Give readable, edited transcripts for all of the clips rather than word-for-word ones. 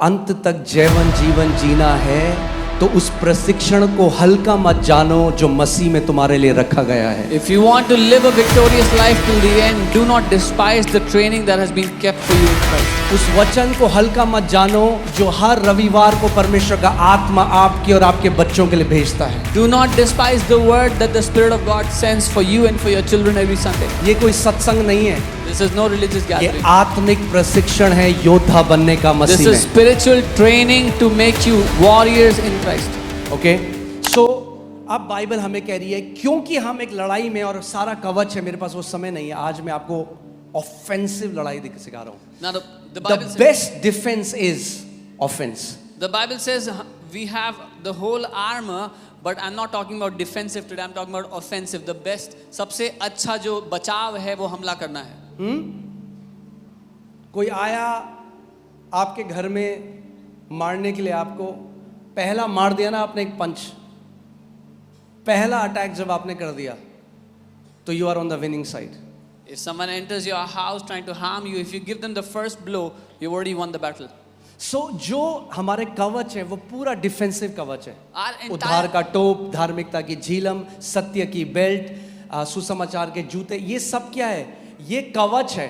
अंत तक जीवन जीना है तो उस प्रशिक्षण को हल्का मत जानो जो मसीह में तुम्हारे लिए रखा गया है। If you want to live a victorious life till the end, do not despise the training that has been kept for you in Christ. उस वचन को हल्का मत जानो जो हर रविवार को परमेश्वर का आत्मा आपके और आपके बच्चों के लिए भेजता है। Do not despise the word that the Spirit of God sends for you and for your children every Sunday. ये कोई सत्संग नहीं है, This is no religious ये gathering. आत्मिक प्रशिक्षण है योद्धा बनने का This मसीह is में। spiritual training to make you warriors in Christ. Okay, so अब बाइबल हमें कह रही है क्योंकि हम एक लड़ाई में, और सारा कवच है, मेरे पास वो समय नहीं है, आज मैं आपको ऑफेंसिव लड़ाई सिखा रहा हूँ। Now the The Bible says, best defense is offense. the Bible says we have the whole armor, but I'm not talking about defensive today. I'm talking about offensive. The best, सबसे अच्छा जो बचाव है वो हमला करना है। कोई आया आपके घर में मारने के लिए, आपको पहला मार दिया ना आपने एक पंच, पहला अटैक जब आपने कर दिया तो you are on the winning side. If someone enters your house trying to harm you, if you give them the first blow, you've already won the battle. सो जो हमारे कवच है वो पूरा डिफेंसिव कवच है। Our entire- उद्धार का टोप, धार्मिकता की झीलम, सत्य की बेल्ट, सुसमाचार के जूते, ये सब क्या है? ये कवच है।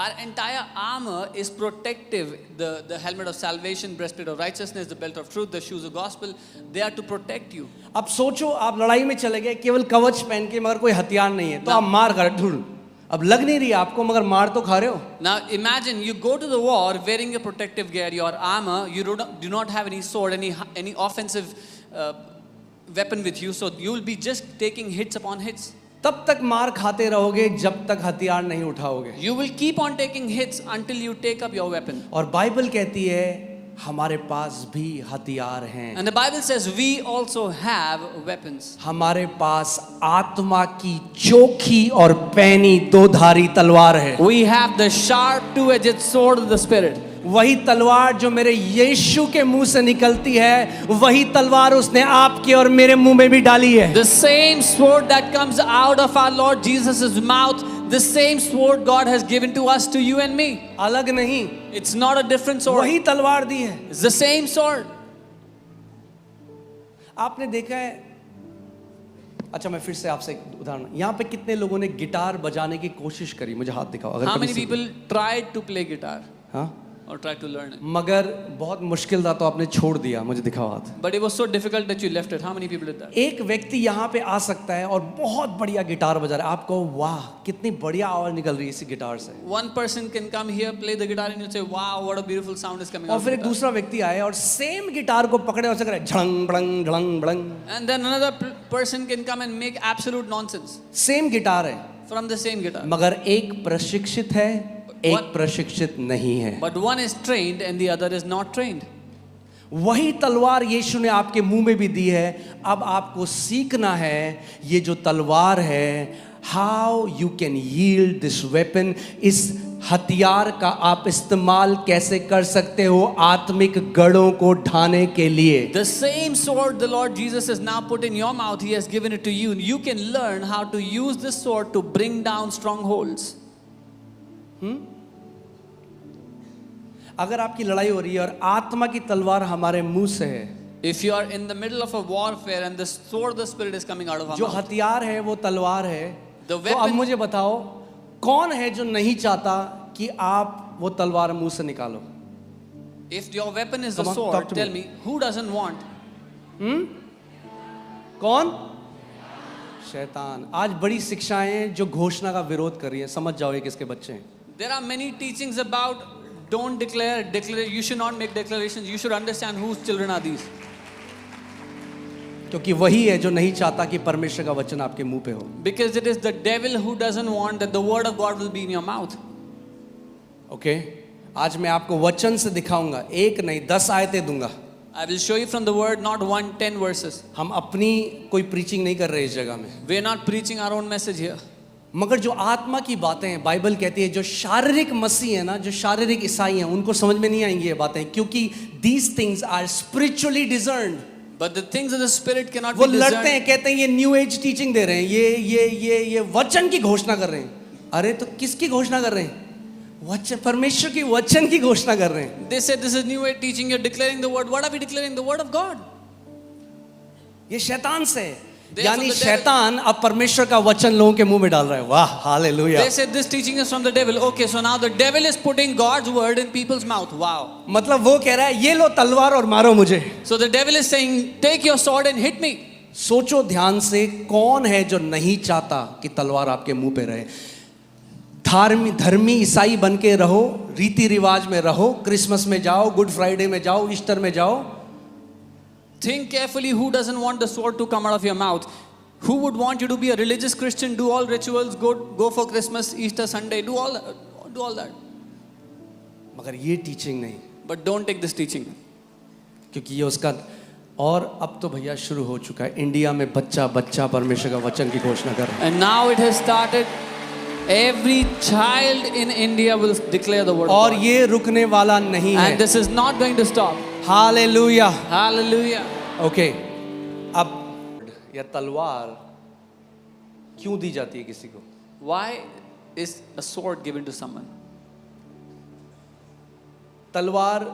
Our entire armor is protective. The helmet of salvation, breastplate of righteousness, the belt of truth, the shoes of gospel, they are to protect you. अब सोचो आप लड़ाई में चले गए केवल कवच पहन के, मगर कोई हथियार नहीं है, तो आप मार खा रहे, अब लग नहीं रही आपको, मगर मार तो खा रहे हो। Now imagine you go to the war wearing your protective gear, your armor, you do not have any sword, any offensive weapon with you, so you will be just taking hits upon hits. तब तक मार खाते रहोगे जब तक हथियार नहीं उठाओगे। You will keep on taking hits until you take up your weapon. और बाइबल कहती है हमारे पास भी हथियार हैं। And the Bible says we also have weapons. हमारे पास आत्मा की चोखी और पैनी दो धारी तलवार है। We have the sharp two-edged sword of the Spirit. वही तलवार जो मेरे यीशु के मुंह से निकलती है, वही तलवार उसने आपके और मेरे मुंह में भी डाली है। The same sword that comes out of our Lord Jesus' mouth, the same sword God has given to us, to you and me. अलग नहीं, It's not a different sword. वही तलवार दी है। It's the same sword. आपने देखा है, अच्छा मैं फिर से आपसे एक उदाहरण, यहाँ पे कितने लोगों ने गिटार बजाने की कोशिश करी? मुझे हाथ दिखाओ अगर How कभी many people tried to play guitar हाँ, or tried to learn it? मगर बहुत मुश्किल था तो आपने छोड़ दिया। मुझे दिखाओ हाथ। But it was so difficult that you left it. How many people did that? एक व्यक्ति यहाँ पे आ सकता है और बहुत बढ़िया गिटार बजा रहा है, आपको वाह कितनी बढ़िया आवाज निकल रही है इसी गिटार से, One person can come here, play the guitar, and you say, "Wow, what a beautiful sound is coming और out." फिर एक दूसरा व्यक्ति आए और सेम गिटार को पकड़े और करे झड़ंग बड़ंग झड़ंग बड़ंग, And then another person can come and make absolute nonsense same guitar है from the same guitar. मगर एक प्रशिक्षित है, एक प्रशिक्षित नहीं है। But one is trained and the other is not trained. वही तलवार यीशु ने आपके मुंह में भी दी है। अब आपको सीखना है ये जो तलवार है, how you can yield this weapon, इस हथियार का आप इस्तेमाल कैसे कर सकते हो आत्मिक गढ़ों को ढाने के लिए। The same sword the Lord Jesus has now put in your mouth, He has given it to you. You can learn how to use this sword to bring down strongholds. अगर आपकी लड़ाई हो रही है और आत्मा की तलवार हमारे मुंह से है, If you are in the middle of a warfare and the sword of the Spirit is coming out of our जो mouth, हथियार है वो तलवार है, The तो अब weapon- मुझे बताओ कौन है जो नहीं चाहता कि आप वो तलवार मुंह से निकालो? if your weapon is the Come on, sword, talk to tell me. me, who doesn't want? कौन? शैतान। आज बड़ी शिक्षाएं जो घोषणा का विरोध कर रही है, समझ जाओ ये किसके बच्चे हैं। There are many teachings about don't declare, you should not make declarations. You should understand whose children are these. क्योंकि वही है जो नहीं चाहता कि परमेश्वर का वचन आपके मुंह पे हो। Because it is the devil who doesn't want that the word of God will be in your mouth. Okay, आज मैं आपको वचन से दिखाऊंगा, एक नहीं 10 आयतें दूंगा। I will show you from the word, not 1, 10 verses. हम अपनी कोई प्रीचिंग नहीं कर रहे इस जगह में, We are not preaching our own message here. मगर जो आत्मा की बातें हैं, बाइबल कहती है जो शारीरिक मसीह है ना, जो शारीरिक ईसाई हैं, उनको समझ में नहीं आएंगी ये बातें, क्योंकि these things are spiritually discerned. But the things of the Spirit cannot वो be लड़ते discerned. हैं, कहते हैं ये न्यू एज टीचिंग दे रहे हैं, ये वचन की घोषणा कर रहे हैं। अरे तो किसकी घोषणा कर रहे हैं? वचन, परमेश्वर की वचन की घोषणा कर रहे हैं। They said this is new way teaching, you're declaring the word. What are we declaring? The word of God. ये शैतान से है। They are यानी from the devil. शैतान अब परमेश्वर का वचन लोगों के मुंह में डाल रहा है। वाह, hallelujah. They said this teaching is from the devil. Okay, so now the devil is putting God's word in people's mouth. Wow. मतलब वो कह रहा है ये लो तलवार और मारो मुझे। So the devil is saying, take your sword and hit me. सोचो ध्यान से, कौन है जो नहीं चाहता कि तलवार आपके मुंह पे रहे? धर्मी ईसाई बन के रहो, रीति रिवाज में रहो, क्रिसमस में जाओ, गुड फ्राइडे में जाओ, ईस्टर में जाओ। Think carefully who doesn't want the sword to come out of your mouth. Who would want you to be a religious Christian, do all rituals, go for Christmas, Easter Sunday, do all that. मगर ये teaching नहीं, But don't take this teaching. क्योंकि ये उसका, और अब तो भैया शुरू हो चुका है। इंडिया में बच्चा बच्चा परमेश्वर का वचन की घोषणा कर रहा है। And now it has started. Every child in India will declare the word of और God. ये रुकने वाला नहीं है। And this is not going to stop. Hallelujah. Hallelujah. Okay, अब या तलवार क्यों दी जाती है किसी को? Why is a sword given to someone? तलवार,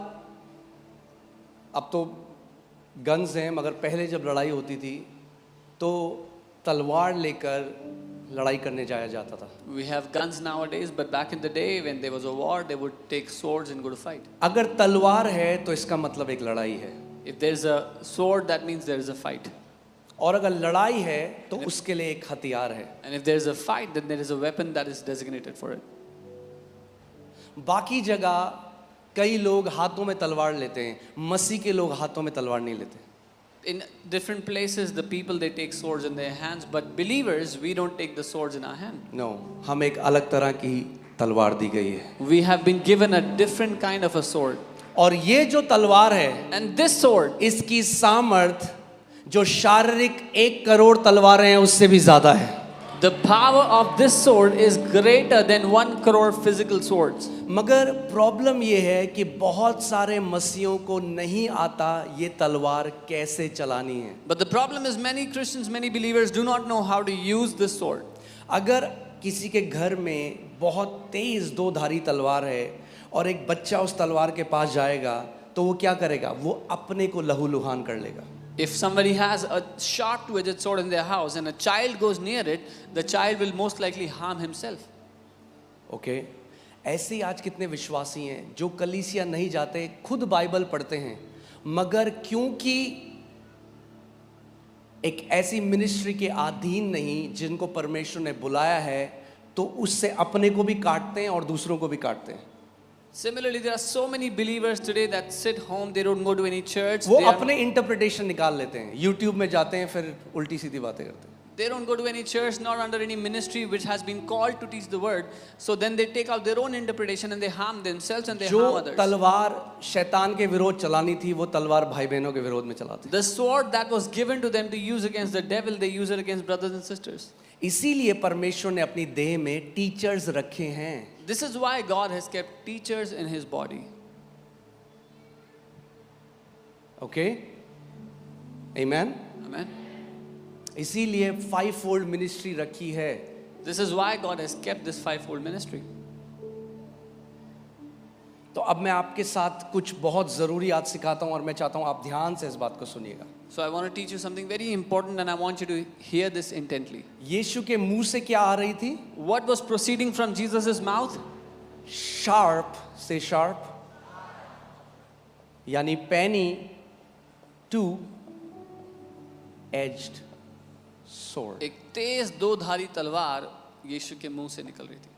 अब तो गन्स हैं, मगर पहले जब लड़ाई होती थी तो तलवार लेकर लड़ाई करने जाया जाता था। We have guns nowadays, but back in the day when there was a war, they would take swords and go to fight. अगर तलवार है तो इसका मतलब एक लड़ाई है, If there is a sword, that means there is a fight. और अगर लड़ाई है तो उसके लिए एक हथियार है। And if there is a fight, then there is a weapon that is designated for it. बाकी जगह कई लोग हाथों में तलवार लेते हैं, मसीह के लोग हाथों में तलवार नहीं लेते। In different places, the people they take swords in their hands, but believers, we don't take the swords in our hand. No, हम एक अलग तरह की तलवार दी गई है। We have been given a different kind of a sword. और ये जो तलवार है, And this sword, इसकी सामर्थ जो शारीरिक 1 करोड़ तलवारें हैं उससे भी ज्यादा है। the power of this sword is greater than 1 crore physical swords. मगर प्रॉब्लम ये है कि बहुत सारे मसीहों को नहीं आता ये तलवार कैसे चलानी है। But the problem is many Christians, many believers do not know how to use this sword. अगर किसी के घर में बहुत तेज 2 धारी तलवार है और एक बच्चा उस तलवार के पास जाएगा तो वो क्या करेगा? वो अपने को लहूलुहान कर लेगा। If somebody has a sharp two-edged sword in their house and a child goes near it, the child will most likely harm himself. Okay, ऐसे ही आज कितने विश्वासी हैं जो कलीसिया नहीं जाते, खुद बाइबल पढ़ते हैं, मगर क्योंकि एक ऐसी मिनिस्ट्री के अधीन नहीं जिनको परमेश्वर ने बुलाया है, तो उससे अपने को भी काटते हैं और दूसरों को भी काटते हैं। Similarly, there are so many believers today that sit home, they don't go to any church. वो They, अपने इंटरप्रिटेशन निकाल लेते हैं, यूट्यूब में जाते हैं, फिर उल्टी सीधी बातें करते हैं। they don't go to any church, nor under any ministry which has been called to teach the word. So then they take out their own interpretation and they harm themselves and they जो harm others. तलवार शैतान के विरोध चलानी थी वो तलवार भाई बहनों के विरोध में चलाते। The sword that was given to them to use against the devil, they use it against brothers and sisters. इसीलिए परमेश्वर ने अपनी देह में टीचर्स रखे हैं। This is why God has kept teachers in his body. Okay, amen. Amen. इसीलिए 5-fold ministry रखी है। This is why God has kept this fivefold ministry. तो अब मैं आपके साथ कुछ बहुत ज़रूरी आज सिखाता हूँ और मैं चाहता हूँ आप ध्यान से इस बात को सुनिएगा। So I want to teach you something very important and I want you to hear this intently. यीशु के मुंह से क्या आ रही थी? What was proceeding from Jesus' mouth? Sharp से शार्प, यानी पैनी टू एज्ड sword. एक तेज 2-धारी तलवार यीशु के मुंह से निकल रही थी।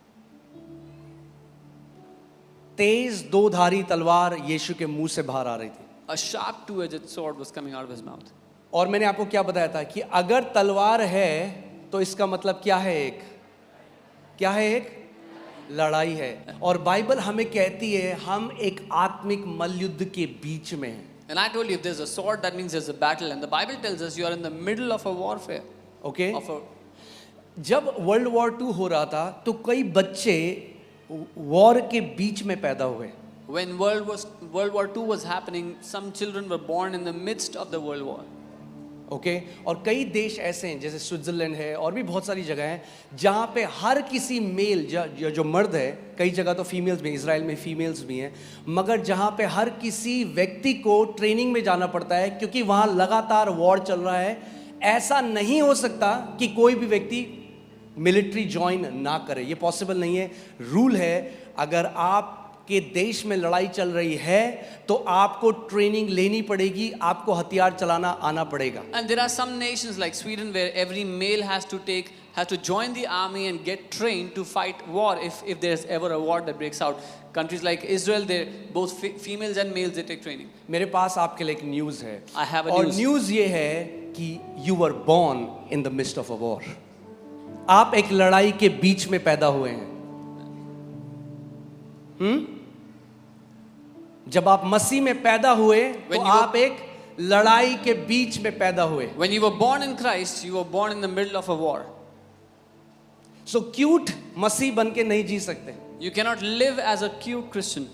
तेज 2-धारी तलवार यीशु के मुंह से बाहर आ रही थी। A sharp two-edged sword was coming out of his mouth. और मैंने आपको क्या बताया था कि अगर तलवार है तो इसका मतलब क्या है? क्या है? एक लड़ाई है। और बाइबल हमें कहती है हम एक आत्मिक मल्लयुद्ध के बीच में हैं। And I told you, if there's a sword, that means there's a battle. And the Bible tells us you are in the middle of a warfare. Okay, Of a, जब वर्ल्ड वॉर 2 हो रहा था तो कई बच्चे war के बीच में पैदा हुए। when World War II was happening, some children were born in the midst of the World War. Okay और कई देश ऐसे हैं जैसे स्विट्जरलैंड है और भी बहुत सारी जगह हैं जहाँ पे हर किसी मेल जो मर्द है, कई जगह तो फीमेल्स भी, इजराइल में फीमेल्स भी हैं, मगर जहाँ पे हर किसी व्यक्ति को ट्रेनिंग में जाना पड़ता है क्योंकि वहाँ लगातार वॉर चल रहा है। ऐसा नहीं हो सकता कि कोई भी व्यक्ति मिलिट्री ज्वाइन ना करे, ये पॉसिबल नहीं है। रूल है, अगर आपके देश में लड़ाई चल रही है तो आपको ट्रेनिंग लेनी पड़ेगी, आपको हथियार चलाना आना पड़ेगा। And there are some nations like Sweden where every male has to join the army and get trained to fight war if there's ever a war that breaks out. Countries like Israel, they both females and males they take training. मेरे पास आपके लिए एक news है। I have a और news. News ये है कि you were born in the midst of a war. आप एक लड़ाई के बीच में पैदा हुए हैं। जब आप मसीह में पैदा हुए तो आप एक लड़ाई के बीच में पैदा हुए। When you were born in Christ, you were born in the middle of a war. So cute मसीह बन के नहीं जी सकते। You cannot live as a cute Christian.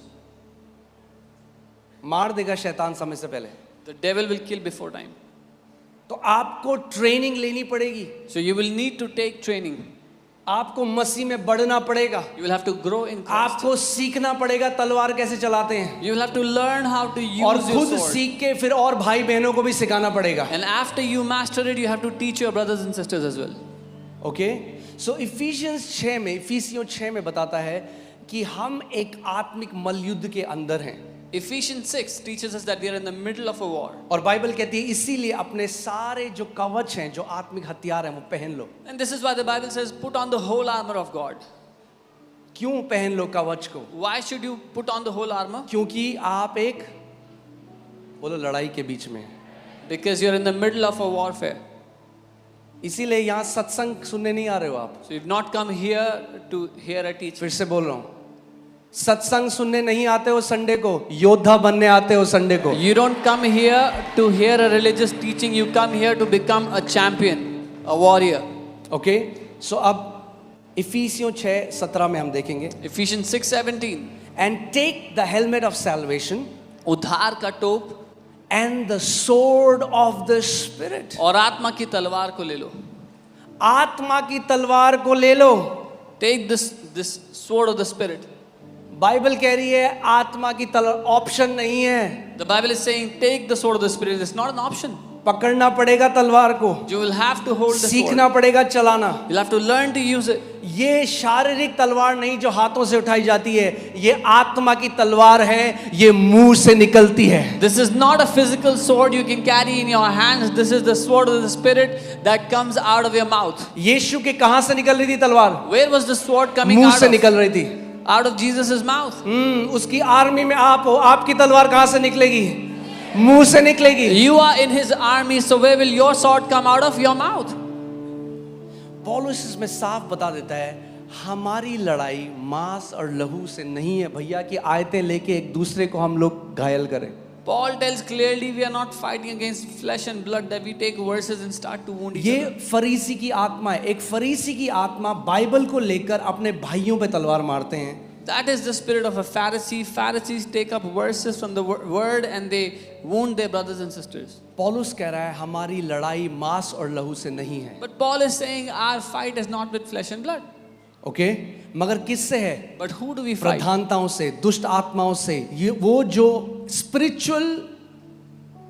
मार देगा शैतान समय से पहले। The devil will kill before time. तो आपको ट्रेनिंग लेनी पड़ेगी, So you will need to take training. आपको मसीह में बढ़ना पड़ेगा, You will have to grow in Christ. आपको सीखना पड़ेगा तलवार कैसे चलाते हैं, You will have to learn how to और use your खुद sword. सीख के फिर और भाई बहनों को भी सिखाना पड़ेगा। And after you master it, you have to teach your brothers and sisters as well. Okay so efficiency 6 में बताता है कि हम एक आत्मिक मल्लयुद्ध के अंदर हैं। Ephesians 6 teaches us that we are in the middle of a war. और बाइबल कहती है इसीलिए अपने सारे जो कवच हैं, जो आत्मिक हथियार हैं, वो पहन लो। And this is why the Bible says, put on the whole armor of God. क्यों पहन लो कवच को? Why should you put on the whole armor? क्योंकि आप एक बोलो लड़ाई के बीच में हैं। Because you're in the middle of a warfare. इसीलिए यहाँ सत्संग सुनने नहीं आ रहे हो आप। So you've not come here to hear a teaching. फिर से बोल रहा हूँ, सत्संग सुनने नहीं आते हो संडे को, योद्धा बनने आते हो संडे को। You don't come here to hear a religious teaching. You come here to become a champion, a warrior. Okay so अब इफिसियों 6:17 में हम देखेंगे, Ephesians 6:17. And take the helmet of salvation उद्धार का टोप and the sword of the spirit. और आत्मा की तलवार को ले लो. आत्मा की तलवार को ले लो। Take this sword of the spirit. Bible कह रही है आत्मा की तलवार ऑप्शन नहीं है, The Bible is saying take the sword of the spirit. It's not an option. पकड़ना पड़ेगा तलवार को, You will have to hold the sword. सीखना पड़ेगा चलाना। You'll have to learn to use it. ये शारीरिक तलवार नहीं जो हाथों से उठाई जाती है, ये आत्मा की तलवार है, ये मुंह से निकलती है। This is not a physical sword you can carry in your hands. This is the sword of the spirit that comes out of your mouth. यीशु के कहां से निकल रही थी तलवार? Where was the sword coming मुंह out से of? निकल रही थी। Out of Jesus' mouth. उसकी आर्मी में आप हो, आपकी तलवार कहां से निकलेगी? मुंह से निकलेगी। You are in his army, so where will your sword come out of your mouth? पौलुस इसमें साफ बता देता है हमारी लड़ाई मांस और लहू से नहीं है भैया कि आयतें लेके एक दूसरे को हम लोग घायल करें। Paul tells clearly we are not fighting against flesh and blood that we take verses and start to wound each ये other. फरीसी की आत्मा है। एक फरीसी की आत्मा बाइबल को लेकर अपने भाइयों पे तलवार मारते हैं। That is the spirit of a Pharisee. Pharisees take up verses from the word and they wound their brothers and sisters. पौलुस कह रहा है हमारी लड़ाई मांस और लहू से नहीं है। But Paul is saying our fight is not with flesh and blood. Okay मगर किससे है? But who do we fight? प्रधानताओं से, दुष्ट आत्माओं से। ये वो जो स्पिरिचुअल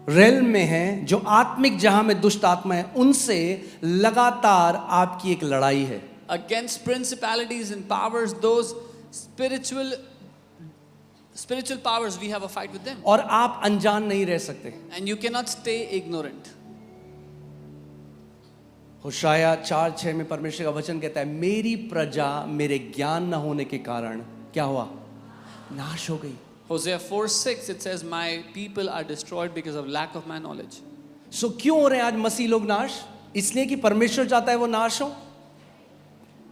रेल्म में है, जो आत्मिक जहां में दुष्ट आत्मा है, उनसे लगातार आपकी एक लड़ाई है। Against principalities and powers, those spiritual powers, we have a fight with them. और आप अनजान नहीं रह सकते। And you cannot stay ignorant. होशाया 4:6 में परमेश्वर का वचन कहता है मेरी प्रजा मेरे ज्ञान न होने के कारण क्या हुआ? नाश हो गई। Hosea 4:6 it says my people are destroyed because of lack of my knowledge. सो क्यों हो रहे हैं आज मसीह लोग नाश? इसलिए कि परमेश्वर चाहता है वो नाश हो?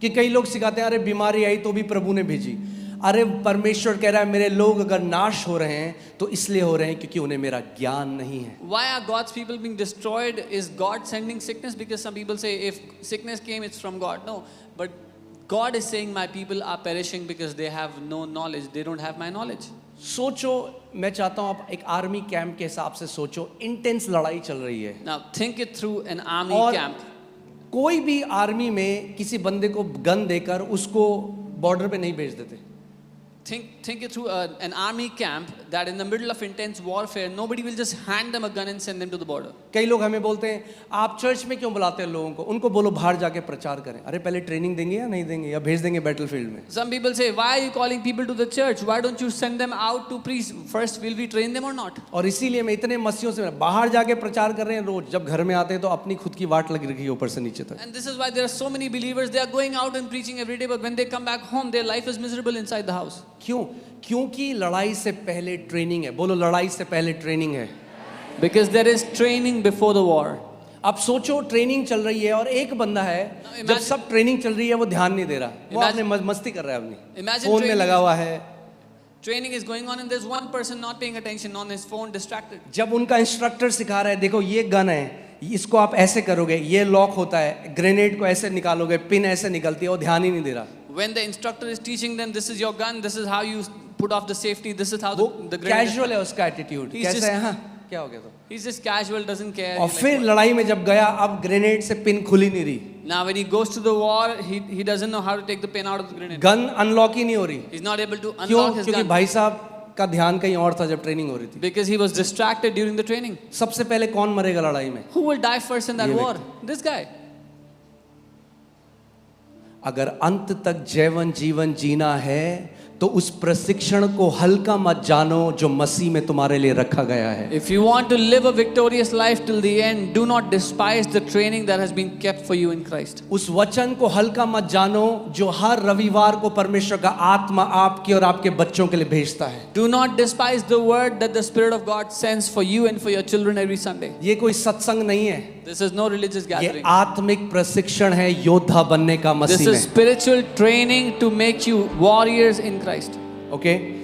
कि कई लोग सिखाते हैं अरे बीमारी आई तो भी प्रभु ने भेजी। अरे परमेश्वर कह रहा है मेरे लोग अगर नाश हो रहे हैं तो इसलिए हो रहे हैं क्योंकि उन्हें मेरा ज्ञान नहीं है। Why are God's people being destroyed? Is God sending sickness? Because some people say if sickness came it's from God. No, but God is saying my people are perishing because they have no knowledge. They don't have my knowledge. सोचो मैं चाहता हूं आप एक army camp के हिसाब से सोचो, इंटेंस लड़ाई चल रही है Now think it through an army और camp. कोई भी आर्मी में किसी बंदे को गन देकर उसको बॉर्डर पे नहीं भेज देते. Think it through an army camp that in the middle of intense warfare, nobody will just hand them a gun and send them to the border. कई लोग हमें बोलते हैं आप चर्च में क्यों बुलाते हैं लोगों को, उनको बोलो बाहर जाके प्रचार करें. अरे पहले ट्रेनिंग देंगे या नहीं देंगे, या भेज देंगे बैटलफील्ड में. Some people say, why are you calling people to the church? Why don't you send them out to preach? First, will we train them or not? और इसीलिए मैं इतने मसीहों से बाहर जाके प्रचार कर रहे हैं रोज, जब घर में आते हैं तो अपनी खुद की वाट लगी रखी है ऊपर से नीचे तक. And this is why there are so many believers, they are going out and preaching every day, but when they come back home, their life is miserable inside the house. क्यों? क्योंकि लड़ाई से पहले ट्रेनिंग है. बोलो लड़ाई से पहले ट्रेनिंग है. Because there is training before the war. अब सोचो ट्रेनिंग चल रही है और एक बंदा है जब सब ट्रेनिंग चल रही है वो ध्यान नहीं दे रहा, वो अपने मस्ती कर रहा है अपनी, Imagine फोन में training- लगा हुआ है. Training is going on and there's one person not paying attention on his phone, distracted. जब उनका इंस्ट्रक्टर सिखा रहा है देखो ये गन है, इसको आप ऐसे करोगे, ये लॉक होता है, ग्रेनेड को ऐसे निकालोगे, पिन ऐसे निकलती है, वो ध्यान ही नहीं दे रहा. When the instructor is teaching them, this is your gun, this is how you put off the safety, this is how वो the grenade is- कैजुअल है उसका एटीट्यूड. He's कैसा just- है, हाँ क्या हो गया तो. He's just casual, doesn't care. और He's फिर like, लड़ाई में जब गया, अब ग्रेनेड से पिन खुली नहीं रही, now when he goes to the war, he doesn't know how to take the pin out of the grenade. Gun unlock ही नहीं हो रही. He's not able to क्यों? unlock his क्योंकि gun भाई साहब का ध्यान कहीं और था जब ट्रेनिंग हो रही थी. because he was distracted during the training. सबसे पहले कौन मरेगा लड़ाई में? Who will die first in that ये war? This guy. अगर अंत तक जीवन जीना है तो उस प्रशिक्षण को हल्का मत जानो जो मसीह में तुम्हारे लिए रखा गया है. If you want to live a victorious life till the end, do not despise the training that has been kept for you in Christ. उस वचन को हल्का मत जानो जो हर रविवार को परमेश्वर का आत्मा आपके और आपके बच्चों के लिए भेजता है. Do not despise the word that the Spirit of God sends for you and for your children every Sunday. ये कोई सत्संग नहीं है, This is no religious ये gathering. आत्मिक प्रशिक्षण है योद्धा बनने का This मसीह is में. spiritual training to make you warriors in Christ. Okay